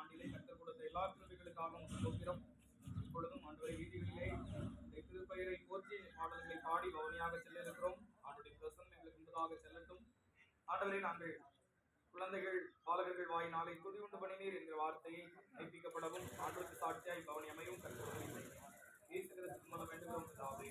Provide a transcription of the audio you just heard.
ஆண்டிலே கற்றுக் கொடுத்த எல்லா கிருபைகளுக்காக ஸ்தோத்திரம். இப்பொழுதும் ஆண்டவரை வீதிகளிலே திருப்பெயரை போற்றி பாடல்களை பாடி பவனியாக செல்ல இருக்கிறோம். ஆண்டுடைய பிரசன்னம் எங்களுக்கு முன்பதாக செல்லட்டும். ஆண்டவரை நாங்கள் குழந்தைகள் பாலகர்கள் வாயினாலே துதி உண்டு பண்ணினீர் என்கிற வார்த்தையை மெய்ப்பிக்கப்படவும் ஆண்டவருக்கு சாட்சியாய் பவனி அமையும் கற்றுக் இயேசு கிறிஸ்து மூலம் வேண்டுகிறோம் பிதாவே.